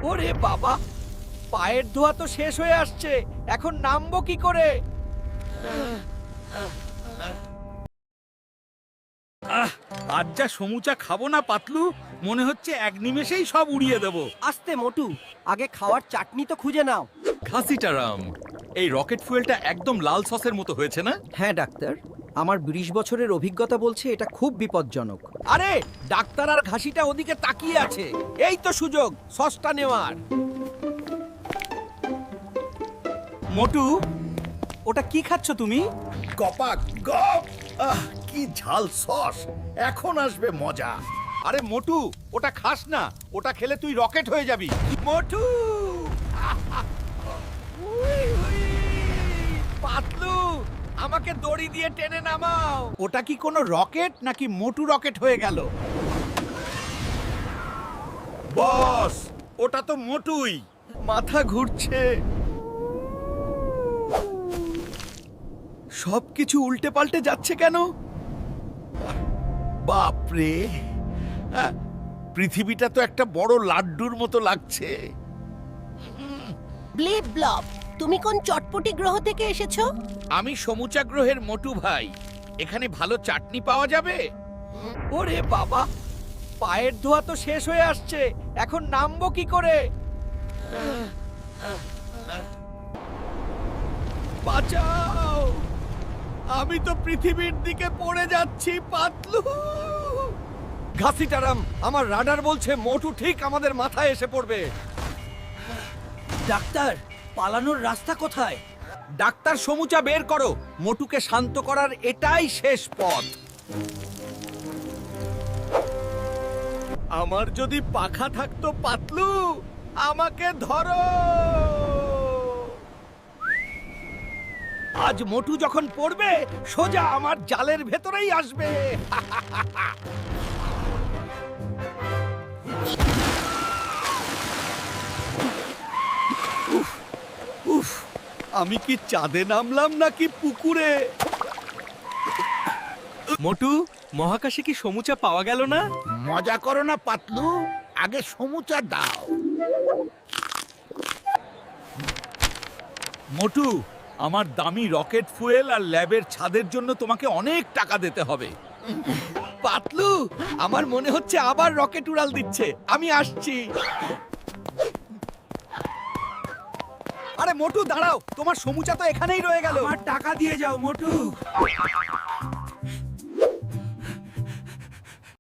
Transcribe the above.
ওরে বাবা, পায়ের ধোয়া তো শেষ হয়ে আসছে, এখন নামবো কি করে? আজ যা সমুচা খাবো না পাতলু, মনে হচ্ছে এক নিমেষেই সব উড়িয়ে দেবো। আস্তে মোটু, আগে খাওয়ার চাটনি তো খুঁজে নাও। খাসিটারাম, এই রকেট ফুয়েলটা একদম লাল সসের মতো হয়েছে না? হ্যাঁ ডাক্তার, আমার 20 বছরের অভিজ্ঞতা বলছে এটা খুব বিপজ্জনক। আরে ডাক্তার আর ঘাসিটা ওদিকে তাকিয়ে আছে, এই তো সুযোগ সসটা নেওয়ার। মোটু, ওটা কি খাচ্ছ তুমি? গপাক গপ। কি ঝাল সস, এখন আসবে মজা। আরে মোটু, ওটা খাস না, ওটা খেলে তুই রকেট হয়ে যাবি। মোটু, উই, উই। পাতলু, আমাকে দড়ি দিয়ে টেনে নামাও। ওটা কি কোনো রকেট নাকি মোটু রকেট হয়ে গেল? বস, ওটা তো মোটুই। মাথা ঘুরছে, সবকিছু উল্টে পাল্টে যাচ্ছে কেন? বাপরে, পৃথিবীটা তো একটা বড় লাড্ডুর মতো লাগছে। ব্লিপ ব্লব, তুমি কোন চটপটি গ্রহ থেকে এসেছো? আমি সমুচা গ্রহের মোটু ভাই। এখানে ভালো চাটনি পাওয়া যাবে? ওরে বাবা, পায়ের ধোয়া তো শেষ হয়ে আসছে, এখন নামবো কি করে? বাঁচাও, আমি তো পৃথিবীর দিকে পড়ে যাচ্ছি পাতলু। ঘাসিটারাম, আমার রাডার বলছে মোটু ঠিক আমাদের মাথায় এসে পড়বে। ডাক্তার, পালানোর রাস্তা কোথায়? ডাক্তার, সমুচা বের করো, মোটুকে শান্ত করার এটাই শেষ পথ। আমার যদি পাখা থাকতো পাতলু, আমাকে ধরো। আজ মোটু যখন পড়বে, সোজা আমার জালের ভেতরেই আসবে। উফ, উফ, আমি কি চাঁদে নামলাম নাকি পুকুরে? মোটু, মহাকাশে কি সমুচা পাওয়া গেল না? মজা করো না পাতলু, আগে সমুচা দাও। মোটু, আমার দামি রকেট ফুয়েল আর ল্যাবের ছাদের জন্য তোমাকে অনেক টাকা দিতে হবে। পাতলু, আমার মনে হচ্ছে আবার রকেট উড়াল দিচ্ছে, আমি আসছি। আরে মোটু দাঁড়াও, তোমার সমুচা তো এখানেই রয়ে গেল। আমার টাকা দিয়ে যাও মোটু।